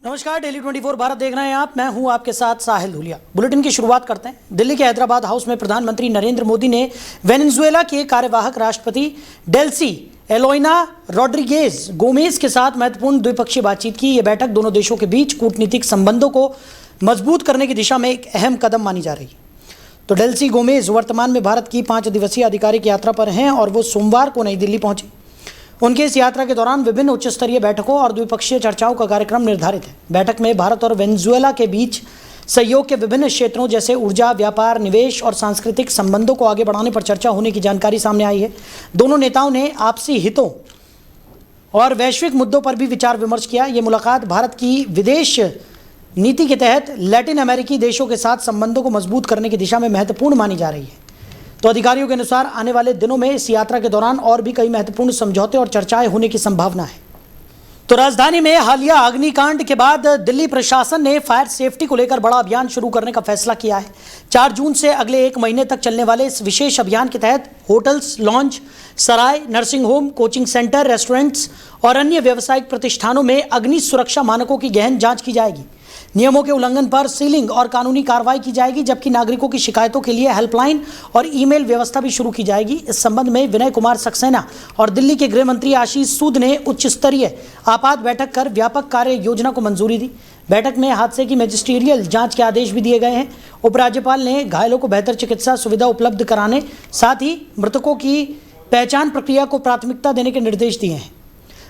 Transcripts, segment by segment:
नमस्कार, डेली 24 भारत देख रहे हैं आप। मैं हूं आपके साथ साहिल धुलिया। बुलेटिन की शुरुआत करते हैं। दिल्ली के हैदराबाद हाउस में प्रधानमंत्री नरेंद्र मोदी ने वेनेजुएला के कार्यवाहक राष्ट्रपति डेल्सी एलोइना रॉड्रिगेज गोमेज के साथ महत्वपूर्ण द्विपक्षीय बातचीत की। यह बैठक दोनों देशों के बीच कूटनीतिक संबंधों को मजबूत करने की दिशा में एक अहम कदम मानी जा रही है। तो डेल्सी गोमेज वर्तमान में भारत की 5 दिवसीय आधिकारिक यात्रा पर हैं और वो सोमवार को नई दिल्ली पहुंचे। उनके इस यात्रा के दौरान विभिन्न उच्च स्तरीय बैठकों और द्विपक्षीय चर्चाओं का कार्यक्रम निर्धारित है। बैठक में भारत और वेनेजुएला के बीच सहयोग के विभिन्न क्षेत्रों जैसे ऊर्जा, व्यापार, निवेश और सांस्कृतिक संबंधों को आगे बढ़ाने पर चर्चा होने की जानकारी सामने आई है। दोनों नेताओं ने आपसी हितों और वैश्विक मुद्दों पर भी विचार विमर्श किया। ये मुलाकात भारत की विदेश नीति के तहत लैटिन अमेरिकी देशों के साथ संबंधों को मजबूत करने की दिशा में महत्वपूर्ण मानी जा रही है। तो अधिकारियों के अनुसार आने वाले दिनों में इस यात्रा के दौरान और भी कई महत्वपूर्ण समझौते और चर्चाएं होने की संभावना है। तो राजधानी में हालिया अग्निकांड के बाद दिल्ली प्रशासन ने फायर सेफ्टी को लेकर बड़ा अभियान शुरू करने का फैसला किया है। 4 जून से अगले 1 महीने तक चलने वाले इस विशेष अभियान के तहत होटल्स, लॉन्ज, सराय, nursing home, coaching centre, restaurants और अन्य व्यावसायिक प्रतिष्ठानों में अग्नि सुरक्षा मानकों की गहन जांच की जाएगी। नियमों के उल्लंघन पर सीलिंग और कानूनी कार्रवाई की जाएगी, जबकि नागरिकोों की शिकायतों के लिए हेल्पलाइन और ईमेल व्यवस्था भी शुरू की जाएगी। इस संबंध में विनय कुमार सक्सेना और दिल्ली के गृह मंत्री आशीष सूद ने उच्च स्तरीय आपात बैठक कर व्यापक कार्य योजना को मंजूरी दी। बैठक में हादसे की मैजिस्ट्रियल जांच के आदेश भी दिए गए हैं। उपराज्यपाल ने घायलों को बेहतर चिकित्सा सुविधा उपलब्ध कराने, साथ ही मृतकों की पहचान प्रक्रिया को प्राथमिकता देने के निर्देश दिए हैं।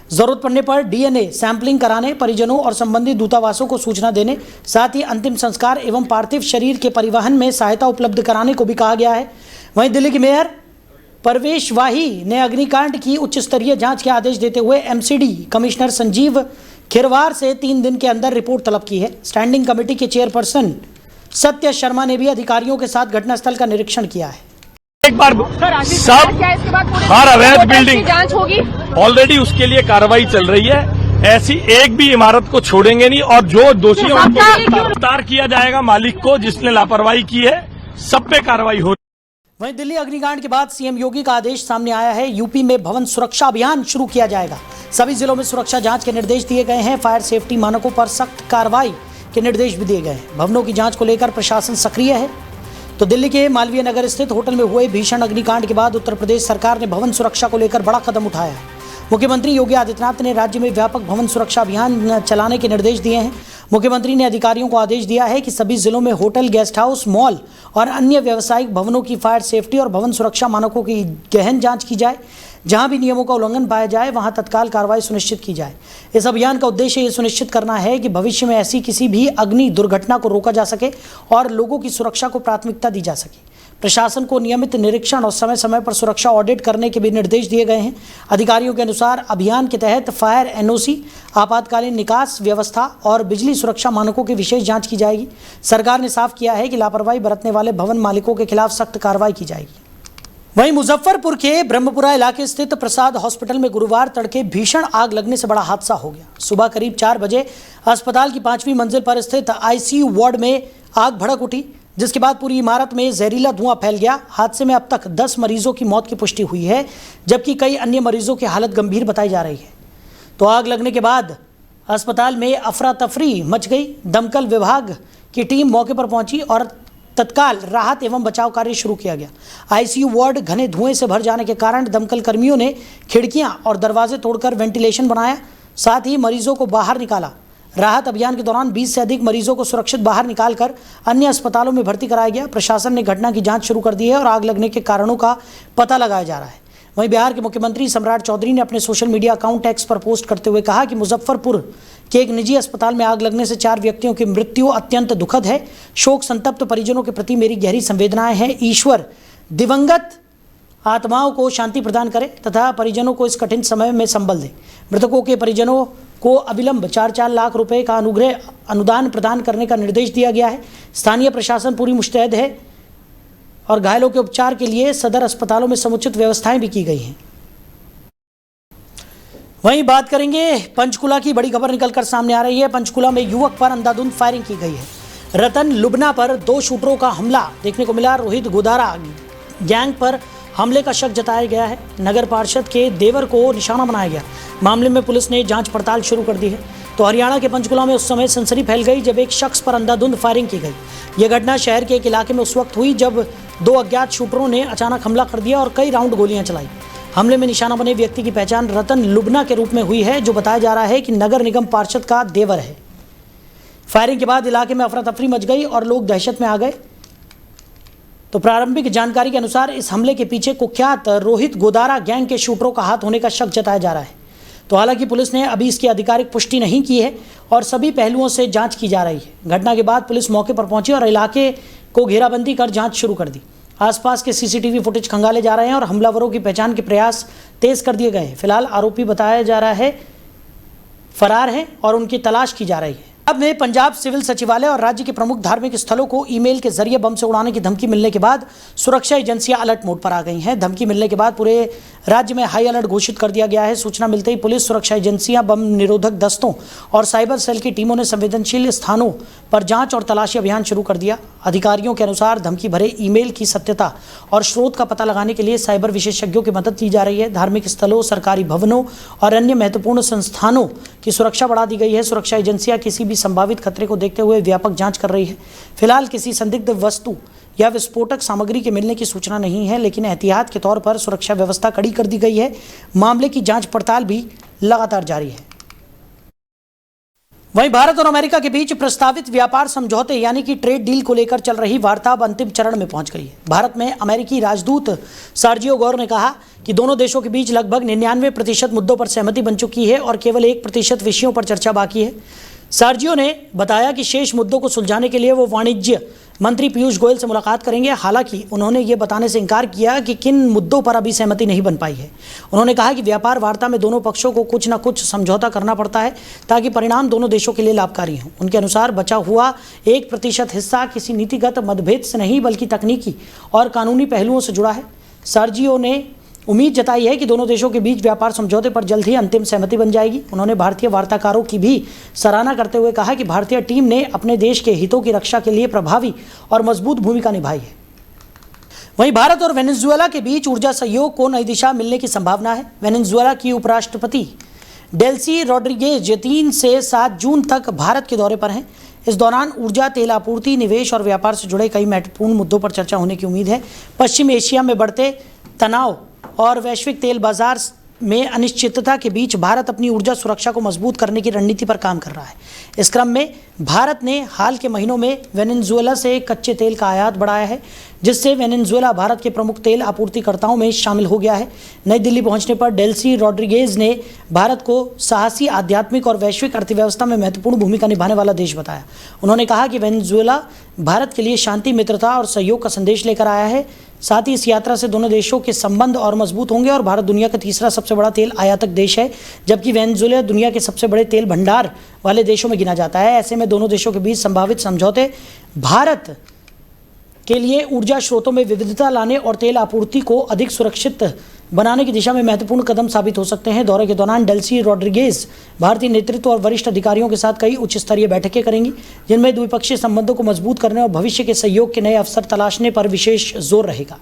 जरूरत पड़ने पर डीएनए सैंपलिंग कराने, परिजनों और संबंधित दूतावासों को सूचना देने, साथ ही अंतिम संस्कार एवं पार्थिव शरीर के परिवहन में सहायता उपलब्ध कराने को भी कहा गया है। वहीं दिल्ली के मेयर परवेश वाही ने अग्निकांड की उच्च स्तरीय जांच के आदेश देते हुए एमसीडी कमिश्नर संजीव खिरवार से 3 दिन के अंदर रिपोर्ट तलब की है। स्टैंडिंग कमेटी के चेयरपर्सन सत्य शर्मा ने भी अधिकारियों के साथ घटनास्थल का निरीक्षण किया है। एक बार सब हर अवैध बिल्डिंग जांच होगी, ऑलरेडी उसके लिए कार्रवाई चल रही है। ऐसी एक भी इमारत को छोड़ेंगे नहीं और जो दोषी हैं उनको गिरफ्तार किया जाएगा। मालिक को जिसने लापरवाही की है सब पे कार्रवाई हो। वहीं दिल्ली अग्निकांड के बाद सीएम योगी का आदेश सामने आया है। यूपी में भवन सुरक्षा अभियान शुरू किया जाएगा। सभी जिलों में सुरक्षा जांच के निर्देश दिए गए हैं। फायर सेफ्टी मानकों पर सख्त कार्रवाई के निर्देश भी दिए गए हैं। भवनों की जांच को लेकर प्रशासन सक्रिय है। तो दिल्ली के मालवीय नगर स्थित होटल में हुए भीषण अग्निकांड के बाद उत्तर प्रदेश सरकार ने भवन सुरक्षा को लेकर बड़ा कदम उठाया है। मुख्यमंत्री योगी आदित्यनाथ ने राज्य में व्यापक भवन सुरक्षा अभियान चलाने के निर्देश दिए हैं। मुख्यमंत्री ने अधिकारियों को आदेश दिया है कि सभी जिलों में होटल, गेस्ट हाउस, मॉल और अन्य व्यावसायिक भवनों की फायर सेफ्टी और भवन सुरक्षा मानकों की गहन जांच की जाए। जहां भी नियमों का उल्लंघन पाया जाए वहां तत्काल कार्रवाई सुनिश्चित की जाए। इस अभियान का उद्देश्य ये सुनिश्चित करना है कि भविष्य में ऐसी किसी भी अग्नि दुर्घटना को रोका जा सके और लोगों की सुरक्षा को प्राथमिकता दी जा सके। प्रशासन को नियमित निरीक्षण और समय समय पर सुरक्षा ऑडिट करने के भी निर्देश दिए गए हैं। अधिकारियों के अनुसार अभियान के तहत फायर एनओसी, आपातकालीन निकास व्यवस्था और बिजली सुरक्षा मानकों की विशेष जांच की जाएगी। सरकार ने साफ किया है कि लापरवाही बरतने वाले भवन मालिकों के खिलाफ सख्त कार्रवाई की जाएगी। वहीं मुजफ्फरपुर के ब्रह्मपुरा इलाके स्थित प्रसाद हॉस्पिटल में गुरुवार तड़के भीषण आग लगने से बड़ा हादसा हो गया। सुबह करीब 4 बजे अस्पताल की 5वीं मंजिल पर स्थित आईसीयू वार्ड में आग भड़क उठी, जिसके बाद पूरी इमारत में जहरीला धुआं फैल गया। हादसे में अब तक 10 मरीजों की मौत की पुष्टि हुई है, जबकि कई अन्य मरीजों की हालत गंभीर बताई जा रही है। तो आग लगने के बाद अस्पताल में अफरा तफरी मच गई। दमकल विभाग की टीम मौके पर पहुंची और तत्काल राहत एवं बचाव कार्य शुरू किया गया। आईसीयू वार्ड घने धुएं से भर जाने के कारण दमकल कर्मियों ने खिड़कियां और दरवाजे तोड़कर वेंटिलेशन बनाया, साथ ही मरीजों को बाहर निकाला। राहत अभियान के दौरान 20 से अधिक मरीजों को सुरक्षित बाहर निकालकर अन्य अस्पतालों में भर्ती कराया गया। प्रशासन ने घटना की जांच शुरू कर दी है और आग लगने के कारणों का पता लगाया जा रहा है। वहीं बिहार के मुख्यमंत्री सम्राट चौधरी ने अपने सोशल मीडिया अकाउंट एक्स पर पोस्ट करते हुए कहा कि मुजफ्फरपुर के एक निजी अस्पताल में आग लगने से 4 व्यक्तियों की मृत्यु अत्यंत दुखद है। शोक संतप्त परिजनों के प्रति मेरी गहरी संवेदनाएं हैं। ईश्वर दिवंगत आत्माओं को शांति प्रदान करे तथा परिजनों को इस कठिन समय में संबल दे। मृतकों के परिजनों को अविलंब 4-4 लाख रुपए का अनुदान प्रदान करने का निर्देश दिया गया है। स्थानीय प्रशासन पूरी मुस्तैद है और घायलों के उपचार के लिए सदर अस्पतालों में समुचित व्यवस्थाएं भी की गई हैं। वहीं बात करेंगे पंचकुला की। बड़ी खबर निकलकर सामने आ रही है। पंचकुला में युवक पर अंधाधुंध फायरिंग की गई है। रतन लुबना पर 2 शूटरों का हमला देखने को मिला। रोहित गोदारा गैंग पर हमले का शक जताया गया है। नगर पार्षद के देवर को निशाना बनाया गया। मामले में पुलिस ने जांच पड़ताल शुरू कर दी है। तो हरियाणा के पंचकुला में उस समय सनसनी फैल गई जब एक शख्स पर अंधाधुंध फायरिंग की गई। यह घटना शहर के एक इलाके में उस वक्त हुई जब 2 अज्ञात शूटरों ने अचानक हमला कर दिया और कई राउंड गोलियां चलाई। हमले में निशाना बने व्यक्ति की पहचान रतन लुबना के रूप में हुई है, जो बताया जा रहा है कि नगर निगम पार्षद का देवर है। फायरिंग के बाद इलाके में अफरा तफरी मच गई और लोग दहशत में आ गए। तो प्रारंभिक जानकारी के अनुसार इस हमले के पीछे कुख्यात रोहित गोदारा गैंग के शूटरों का हाथ होने का शक जताया जा रहा है। तो हालांकि पुलिस ने अभी इसकी आधिकारिक पुष्टि नहीं की है और सभी पहलुओं से जांच की जा रही है। घटना के बाद पुलिस मौके पर पहुंची और इलाके को घेराबंदी कर जांच शुरू कर दी। आसपास के सीसीटीवी फुटेज खंगाले जा रहे हैं और हमलावरों की पहचान के प्रयास तेज कर दिए गए हैं। फिलहाल आरोपी बताया जा रहा है फरार है और उनकी तलाश की जा रही है। अब में पंजाब सिविल सचिवालय और राज्य के प्रमुख धार्मिक स्थलों को ईमेल के जरिए बम से उड़ाने की धमकी मिलने के बाद सुरक्षा एजेंसियां अलर्ट मोड पर आ गई हैं। धमकी मिलने के बाद पूरे राज्य में हाई अलर्ट घोषित कर दिया गया है। सूचना मिलते ही पुलिस, सुरक्षा एजेंसियां, बम निरोधक दस्तों और साइबर सेल की टीमों ने संवेदनशील स्थानों पर जांच और तलाशी अभियान शुरू कर दिया। अधिकारियों के अनुसार धमकी भरे ईमेल की सत्यता और स्रोत का पता लगाने के लिए साइबर विशेषज्ञों की मदद ली जा रही है। धार्मिक स्थलों, सरकारी भवनों और अन्य महत्वपूर्ण संस्थानों की सुरक्षा बढ़ा दी गई है। सुरक्षा एजेंसियां किसी भी संभावित खतरे को देखते हुए व्यापक जांच कर रही है। फिलहाल किसी संदिग्ध वस्तु या विस्फोटक सामग्री के मिलने की सूचना नहीं है, लेकिन एहतियात के तौर पर सुरक्षा व्यवस्था कड़ी कर दी गई है। मामले की जांच पड़ताल भी लगातार जारी है। वहीं भारत और अमेरिका के बीच प्रस्तावित व्यापार समझौते यानी कि ट्रेड डील को लेकर चल रही वार्ता अब अंतिम चरण में पहुंच गई है। भारत में अमेरिकी राजदूत सर्जियो गौर ने कहा कि दोनों देशों के बीच लगभग 99% मुद्दों पर सहमति बन चुकी है और केवल 1% विषयों पर चर्चा बाकी है। सर्जियो ने बताया कि शेष मुद्दों को सुलझाने के लिए वो वाणिज्य मंत्री पीयूष गोयल से मुलाकात करेंगे। हालांकि उन्होंने ये बताने से इनकार किया कि किन मुद्दों पर अभी सहमति नहीं बन पाई है। उन्होंने कहा कि व्यापार वार्ता में दोनों पक्षों को कुछ न कुछ समझौता करना पड़ता है ताकि परिणाम दोनों देशों के लिए लाभकारी हों। उनके अनुसार बचा हुआ 1% हिस्सा किसी नीतिगत मतभेद से नहीं बल्कि तकनीकी और कानूनी पहलुओं से जुड़ा है। सर्जियो ने उम्मीद जताई है कि दोनों देशों के बीच व्यापार समझौते पर जल्द ही अंतिम सहमति बन जाएगी। उन्होंने भारतीय वार्ताकारों की भी सराहना करते हुए कहा कि भारतीय टीम ने अपने देश के हितों की रक्षा के लिए प्रभावी और मजबूत भूमिका निभाई है। वहीं भारत और वेनेजुएला के बीच ऊर्जा सहयोग को नई दिशा मिलने की संभावना है। वेनेजुएला की उपराष्ट्रपति डेल्सी रोड्रिगेज 3 से 7 जून तक भारत के दौरे पर हैं। इस दौरान ऊर्जा, तेल आपूर्ति, निवेश और व्यापार से जुड़े कई महत्वपूर्ण मुद्दों पर चर्चा होने की उम्मीद है। पश्चिम एशिया में बढ़ते तनाव और वैश्विक तेल बाजार में अनिश्चितता के बीच भारत अपनी ऊर्जा सुरक्षा को मजबूत करने की रणनीति पर काम कर रहा है। इस क्रम में भारत ने हाल के महीनों में वेनेजुएला से कच्चे तेल का आयात बढ़ाया है, जिससे वेनेजुएला भारत के प्रमुख तेल आपूर्तिकर्ताओं में शामिल हो गया है। नई दिल्ली पहुंचने पर डेल्सी रोड्रिगेज ने भारत को साहसी, आध्यात्मिक और वैश्विक अर्थव्यवस्था में महत्वपूर्ण भूमिका निभाने वाला देश बताया। उन्होंने कहा कि वेनेजुएला भारत के लिए शांति, मित्रता और सहयोग का संदेश लेकर आया है। साथ ही इस यात्रा से दोनों देशों के संबंध और मजबूत होंगे और भारत दुनिया का तीसरा सबसे बड़ा तेल आयातक देश है, जबकि वेनेजुएला दुनिया के सबसे बड़े तेल भंडार वाले देशों में गिना जाता है। ऐसे में दोनों देशों के बीच संभावित समझौते भारत के लिए ऊर्जा स्रोतों में विविधता लाने और तेल आपूर्ति को अधिक सुरक्षित बनाने की दिशा में महत्वपूर्ण कदम साबित हो सकते हैं। दौरे के दौरान डेल्सी रोड्रिगेज भारतीय नेतृत्व और वरिष्ठ अधिकारियों के साथ कई उच्च स्तरीय बैठकें करेंगी, जिनमें द्विपक्षीय संबंधों को मजबूत करने और भविष्य के सहयोग के नए अवसर तलाशने पर विशेष जोर रहेगा।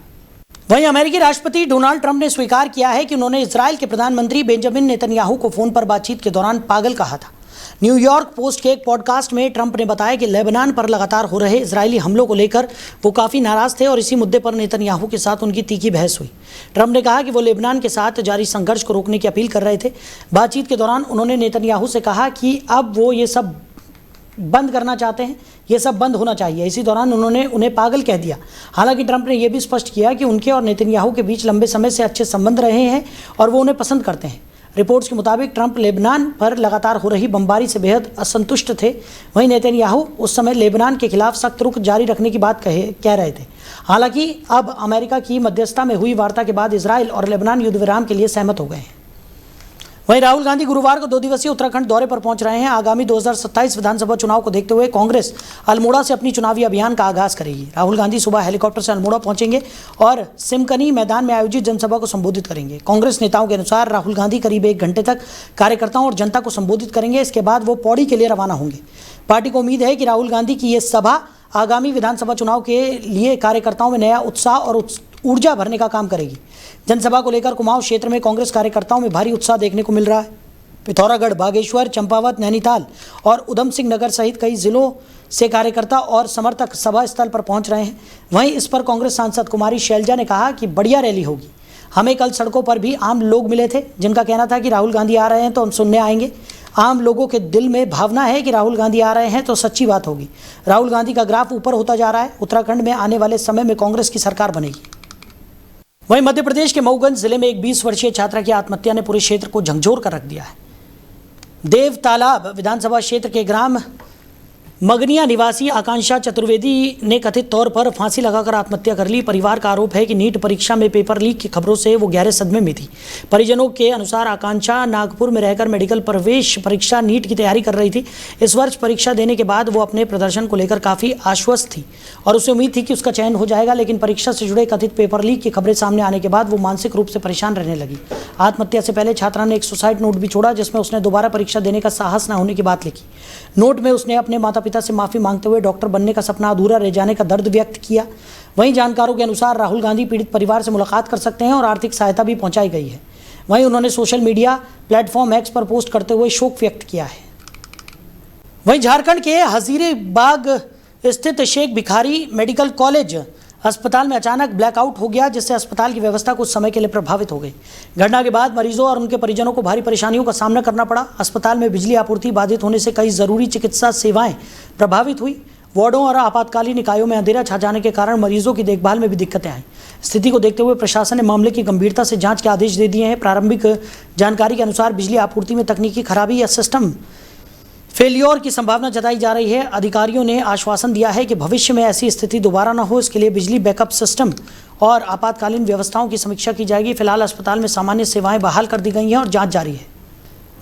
वहीं अमेरिकी राष्ट्रपति डोनाल्ड ट्रंप ने स्वीकार किया है कि उन्होंने इजरायल के प्रधानमंत्री बेंजामिन नेतन्याहू को फोन पर बातचीत के दौरान पागल कहा था। न्यूयॉर्क पोस्ट के एक पॉडकास्ट में ट्रंप ने बताया कि लेबनान पर लगातार हो रहे इजरायली हमलों को लेकर वो काफ़ी नाराज थे और इसी मुद्दे पर नेतन्याहू के साथ उनकी तीखी बहस हुई। ट्रंप ने कहा कि वो लेबनान के साथ जारी संघर्ष को रोकने की अपील कर रहे थे। बातचीत के दौरान उन्होंने नेतन्याहू से कहा कि अब वो ये सब बंद करना चाहते हैं, ये सब बंद होना चाहिए। इसी दौरान उन्होंने उन्हें पागल कह दिया। हालांकि ट्रंप ने यह भी स्पष्ट किया कि उनके और नेतन्याहू के बीच लंबे समय से अच्छे संबंध रहे हैं और वो उन्हें पसंद करते हैं। रिपोर्ट्स के मुताबिक ट्रंप लेबनान पर लगातार हो रही बमबारी से बेहद असंतुष्ट थे। वहीं नेतन्याहू उस समय लेबनान के खिलाफ सख्त रुख जारी रखने की बात कह रहे थे। हालांकि अब अमेरिका की मध्यस्थता में हुई वार्ता के बाद इजरायल और लेबनान युद्ध विराम के लिए सहमत हो गए हैं। वहीं राहुल गांधी गुरुवार को 2 दिवसीय उत्तराखंड दौरे पर पहुंच रहे हैं। आगामी 2027 विधानसभा चुनाव को देखते हुए कांग्रेस अल्मोड़ा से अपनी चुनावी अभियान का आगाज करेगी। राहुल गांधी सुबह हेलीकॉप्टर से अल्मोड़ा पहुंचेंगे और सिमकनी मैदान में आयोजित जनसभा को संबोधित करेंगे। कांग्रेस नेताओं के अनुसार राहुल गांधी करीब 1 घंटे तक कार्यकर्ताओं और जनता को संबोधित करेंगे। इसके बाद वो पौड़ी के लिए रवाना होंगे। पार्टी को उम्मीद है कि राहुल गांधी की ये सभा आगामी विधानसभा चुनाव के लिए कार्यकर्ताओं में नया उत्साह और ऊर्जा भरने का काम करेगी। जनसभा को लेकर कुमाऊं क्षेत्र में कांग्रेस कार्यकर्ताओं में भारी उत्साह देखने को मिल रहा है। पिथौरागढ़, बागेश्वर, चंपावत, नैनीताल और उधम सिंह नगर सहित कई जिलों से कार्यकर्ता और समर्थक सभा स्थल पर पहुंच रहे हैं। वहीं इस पर कांग्रेस सांसद कुमारी शैलजा ने कहा कि बढ़िया रैली होगी। हमें कल सड़कों पर भी आम लोग मिले थे जिनका कहना था कि राहुल गांधी आ रहे हैं तो हम सुनने आएंगे। आम लोगों के दिल में भावना है कि राहुल गांधी आ रहे हैं तो सच्ची बात होगी। राहुल गांधी का ग्राफ ऊपर होता जा रहा है। उत्तराखंड में आने वाले समय में कांग्रेस की सरकार बनेगी। वहीं मध्य प्रदेश के मऊगंज जिले में एक 20 वर्षीय छात्रा की आत्महत्या ने पूरे क्षेत्र को झकझोर कर रख दिया है। देव तालाब विधानसभा क्षेत्र के ग्राम मगनिया निवासी आकांक्षा चतुर्वेदी ने कथित तौर पर फांसी लगाकर आत्महत्या कर ली। परिवार का आरोप है कि नीट परीक्षा में पेपर लीक की खबरों से वो गहरे सदमे में थी। परिजनों के अनुसार आकांक्षा नागपुर में रहकर मेडिकल प्रवेश परीक्षा नीट की तैयारी कर रही थी। इस वर्ष परीक्षा देने के बाद वो अपने प्रदर्शन को लेकर काफ़ी आश्वस्त थी और उसे उम्मीद थी कि उसका चयन हो जाएगा, लेकिन परीक्षा से जुड़े कथित पेपर लीक की खबरें सामने आने के बाद वो मानसिक रूप से परेशान रहने लगी। आत्महत्या से पहले छात्रा ने एक सुसाइड नोट भी छोड़ा जिसमें उसने दोबारा परीक्षा देने का साहस न होने की बात लिखी। नोट में उसने अपने माता पिता से माफी मांगते हुए डॉक्टर बनने का सपना अधूरा रह जाने का दर्द व्यक्त किया। वहीं जानकारों के अनुसार राहुल गांधी पीड़ित परिवार से मुलाकात कर सकते हैं और आर्थिक सहायता भी पहुंचाई गई है। वहीं उन्होंने सोशल मीडिया प्लेटफॉर्म एक्स पर पोस्ट करते हुए शोक व्यक्त किया है। वहीं झारखंड के हजीरीबाग स्थित शेख भिखारी मेडिकल कॉलेज अस्पताल में अचानक ब्लैकआउट हो गया जिससे अस्पताल की व्यवस्था कुछ समय के लिए प्रभावित हो गई। घटना के बाद मरीजों और उनके परिजनों को भारी परेशानियों का सामना करना पड़ा। अस्पताल में बिजली आपूर्ति बाधित होने से कई जरूरी चिकित्सा सेवाएं प्रभावित हुई। वार्डों और आपातकालीन इकाइयों में अंधेरा छा जाने के कारण मरीजों की देखभाल में भी दिक्कतें आई। स्थिति को देखते हुए प्रशासन ने मामले की गंभीरता से जांच के आदेश दे दिए हैं। प्रारंभिक जानकारी के अनुसार बिजली आपूर्ति में तकनीकी खराबी या सिस्टम फेलियर की संभावना जताई जा रही है। अधिकारियों ने आश्वासन दिया है कि भविष्य में ऐसी स्थिति दोबारा न हो, इसके लिए बिजली बैकअप सिस्टम और आपातकालीन व्यवस्थाओं की समीक्षा की जाएगी। फिलहाल अस्पताल में सामान्य सेवाएं बहाल कर दी गई हैं और जांच जारी है।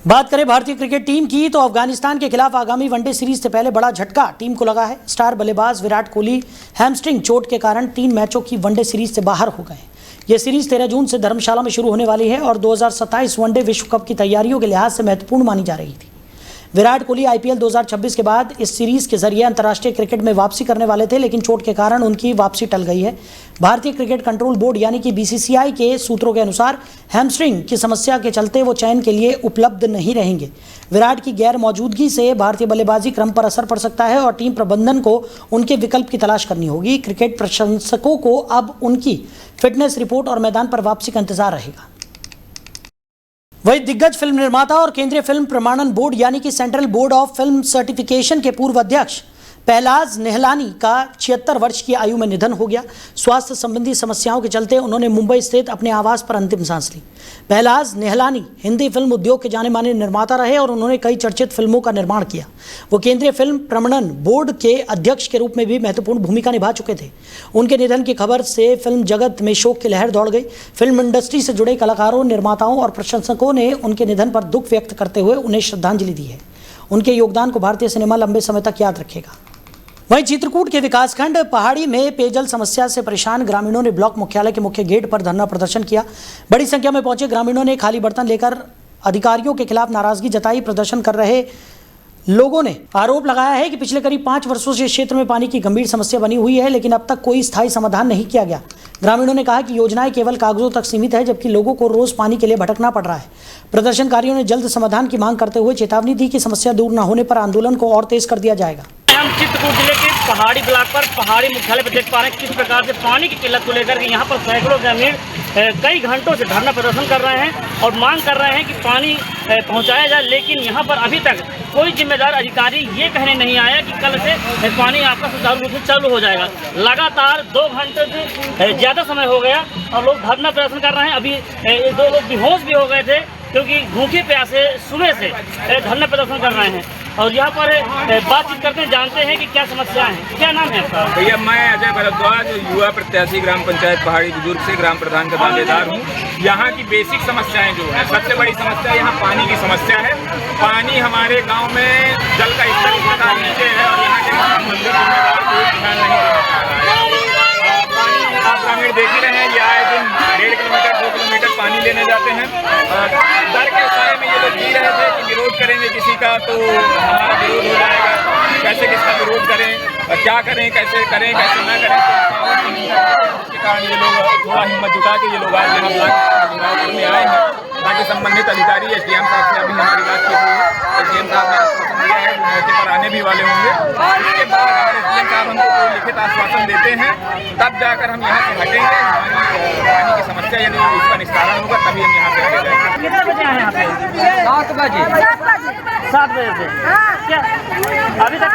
बात करें भारतीय क्रिकेट टीम की तो अफगानिस्तान के खिलाफ आगामी वनडे सीरीज से पहले बड़ा झटका टीम को लगा है। स्टार बल्लेबाज विराट कोहली हैमस्ट्रिंग चोट के कारण 3 मैचों की वनडे सीरीज से बाहर हो गए। यह सीरीज 13 जून से धर्मशाला में शुरू होने वाली है और 2027 वनडे विश्व कप की तैयारियों के लिहाज से महत्वपूर्ण मानी जा रही थी। विराट कोहली आईपीएल 2026 के बाद इस सीरीज के जरिए अंतर्राष्ट्रीय क्रिकेट में वापसी करने वाले थे, लेकिन चोट के कारण उनकी वापसी टल गई है। भारतीय क्रिकेट कंट्रोल बोर्ड यानी कि बीसीसीआई के सूत्रों के अनुसार हैमस्ट्रिंग की समस्या के चलते वो चयन के लिए उपलब्ध नहीं रहेंगे। विराट की गैर मौजूदगी से भारतीय बल्लेबाजी क्रम पर असर पड़ सकता है और टीम प्रबंधन को उनके विकल्प की तलाश करनी होगी। क्रिकेट प्रशंसकों को अब उनकी फिटनेस रिपोर्ट और मैदान पर वापसी का इंतजार रहेगा। वही दिग्गज फिल्म निर्माता और केंद्रीय फिल्म प्रमाणन बोर्ड यानी कि central board of film certification के पूर्व अध्यक्ष पहलाज नेहलानी का 76 वर्ष की आयु में निधन हो गया। स्वास्थ्य संबंधी समस्याओं के चलते उन्होंने मुंबई स्थित अपने आवास पर अंतिम सांस ली। पहलाज नेहलानी हिंदी फिल्म उद्योग के जाने माने निर्माता रहे और उन्होंने कई चर्चित फिल्मों का निर्माण किया। वो केंद्रीय फिल्म प्रमाणन बोर्ड के अध्यक्ष के रूप में भी महत्वपूर्ण भूमिका निभा चुके थे। उनके निधन की खबर से फिल्म जगत में शोक की लहर दौड़ गई। फिल्म इंडस्ट्री से जुड़े कलाकारों, निर्माताओं और प्रशंसकों ने उनके निधन पर दुख व्यक्त करते हुए उन्हें श्रद्धांजलि दी है। उनके योगदान को भारतीय सिनेमा लंबे समय तक याद रखेगा। वहीं चित्रकूट के विकासखंड पहाड़ी में पेयजल समस्या से परेशान ग्रामीणों ने ब्लॉक मुख्यालय के मुख्य गेट पर धरना प्रदर्शन किया। बड़ी संख्या में पहुंचे ग्रामीणों ने खाली बर्तन लेकर अधिकारियों के खिलाफ नाराजगी जताई। प्रदर्शन कर रहे लोगों ने आरोप लगाया है कि पिछले करीब 5 वर्षों से क्षेत्र में पानी की गंभीर समस्या बनी हुई है, लेकिन अब तक कोई स्थायी समाधान नहीं किया गया। ग्रामीणों ने कहा कि योजनाएं केवल कागजों तक सीमित है, जबकि लोगों को रोज पानी के लिए भटकना पड़ रहा है। प्रदर्शनकारियों ने जल्द समाधान की मांग करते हुए चेतावनी दी कि समस्या दूर न होने पर आंदोलन को और तेज कर दिया जाएगा। हम चित्रकूट जिले के पहाड़ी ब्लॉक पर पहाड़ी मुख्यालय पर देख पा रहे हैं किस प्रकार से पानी की किल्लत को लेकर के यहाँ पर सैकड़ों ग्रामीण कई घंटों से धरना प्रदर्शन कर रहे हैं और मांग कर रहे हैं कि पानी पहुँचाया जाए, लेकिन यहाँ पर अभी तक कोई जिम्मेदार अधिकारी ये कहने नहीं आया कि कल से पानी आपका सुचारू रूप से चालू हो जाएगा। लगातार 2 घंटे से ज़्यादा समय हो गया और लोग धरना प्रदर्शन कर रहे हैं। अभी 2 लोग बेहोश भी हो गए थे क्योंकि भूखे प्यासे सुबह से धरना प्रदर्शन कर रहे हैं और यहाँ पर बातचीत करते हैं, जानते हैं कि क्या समस्या है। क्या नाम है आपका? भैया मैं अजय भारद्वाज, युवा प्रत्याशी ग्राम पंचायत पहाड़ी बुजुर्ग से ग्राम प्रधान का दावेदार हूँ। यहाँ की बेसिक समस्याएं जो है, सबसे बड़ी समस्या यहाँ पानी की समस्या है। पानी हमारे गांव में जल का स्तर इस प्रकार नीचे है और यहाँ के मंदिर जिम्मेदार कोई ध्यान नहीं देना चाह रहा है। पानी आप ग्रामीण देख ही रहे हैं, ये आए दिन 1.5 किलोमीटर 2 किलोमीटर पानी लेने जाते हैं। डर के साए में ये लोग जी रहे थे कि विरोध करेंगे किसी का तो हमारा विरोध हो जाएगा, कैसे किसका विरोध करें, क्या करें, कैसे करें, कैसे ना करें। पावर की नहीं है, इसके कारण ये लोग थोड़ा हिम्मत जुटा के ये लोग आज यहाँ ब्लॉक चुनाव करने आए हैं ताकि संबंधित अधिकारी एसडीएम साहब से अभी हमारी बातचीत हुई है। एसडीएम साहब ने आश्वासन दिया है, वो मौके पर आने भी वाले होंगे। इसके बाद अगर एसडीएम साहब हमको कोई लिखित आश्वासन देते हैं तब जाकर हम यहाँ से हटेंगे। हमारी पानी की समस्या यदि उसका निस्तारण होगा तभी हम यहाँ से आगे जाएंगे। कितने बजे आए यहाँ पे? 7 बजे। 7 बजे से क्या अभी तक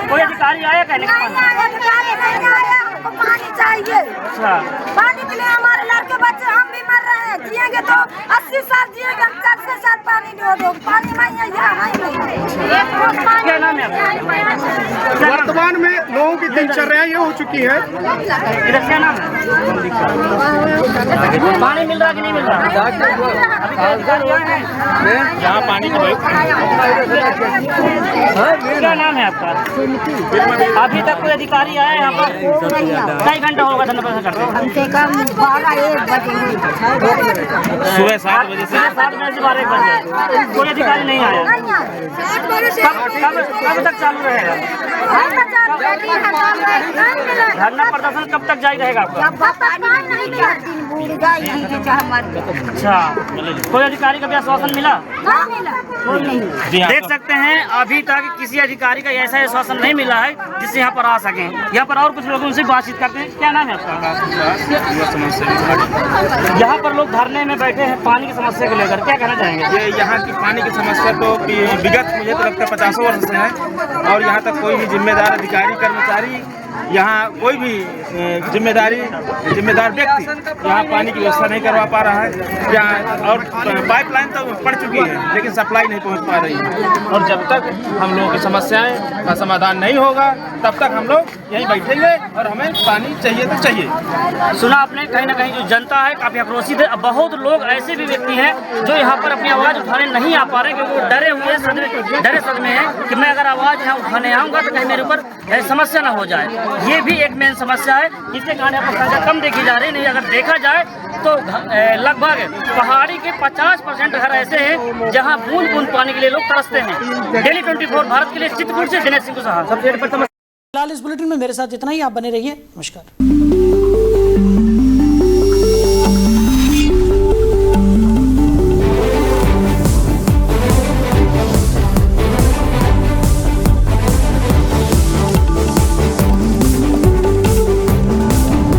कोई अधिकारी आया कहने का? पानी चाहिए। अच्छा, पानी के लिए हमारे लड़के बच्चे हम भी मर रहे हैं। जिएंगे तो 80 साल जिएंगे, 40 साल पानी नहीं हो। पानी नहीं है। क्या नाम है आपका? वर्तमान में लोगों की दिनचर्या ये हो चुकी है। इधर क्या नाम है? पानी मिल रहा कि नहीं मिल रहा? यहाँ पानी की क्या नाम है आपका? अभी तक कोई अधिकारी आया यहाँ पर? कई घंटा होगा धरना प्रदर्शन करते? हमसे कम 12-1 बजे। सुबह 7 बजे से 12-1 बजे कोई अधिकारी नहीं आया। कब तक चालू रहेगा धरना प्रदर्शन? कब तक जारी रहेगा आपका? अच्छा, कोई अधिकारी का भी आश्वासन मिला? देख सकते हैं अभी तक किसी अधिकारी का ऐसा आश्वासन नहीं मिला है जिससे यहाँ पर आ सके। यहाँ पर और कुछ लोग उनसे बातचीत करते हैं। क्या नाम है आपका? यहाँ पर लोग धरने में बैठे हैं पानी की समस्या को लेकर, क्या कहना चाहेंगे? ये यहाँ की पानी की समस्या तो विगत मुझे तो लगता है 50 वर्ष से है और यहाँ तक कोई भी जिम्मेदार अधिकारी कर्मचारी यहाँ कोई भी जिम्मेदार व्यक्ति यहाँ पानी की व्यवस्था नहीं करवा पा रहा है। यहाँ और पाइपलाइन तो पड़ चुकी है लेकिन सप्लाई नहीं पहुँच पा रही है और जब तक हम लोगों की समस्याएं का समाधान नहीं होगा तब तक हम लोग यहीं बैठेंगे और हमें पानी चाहिए तो चाहिए। सुना आपने कहीं ना कहीं जो जनता है काफी आक्रोशित है। बहुत लोग ऐसे भी व्यक्ति हैं जो यहाँ पर अपनी आवाज उठाने नहीं आ पा रहे क्योंकि वो डरे हुए डरे सदमे हैं कि मैं अगर आवाज यहाँ उठाने आऊँगा तो कहीं मेरे ऊपर समस्या ना हो जाए। ये भी एक मेन समस्या है, इसके कारण यहाँ पर संख्या कम देखी जा रही। नहीं अगर देखा जाए तो लगभग पहाड़ी के 50% घर ऐसे हैं जहाँ बूंद बूंद पानी के लिए लोग तरसते हैं। डेली 24 भारत के लिए चित्रकूट से दिनेश सिंह कुशवाहा। फिलहाल इस बुलेटिन में मेरे साथ इतना ही। आप बने रहिए। नमस्कार।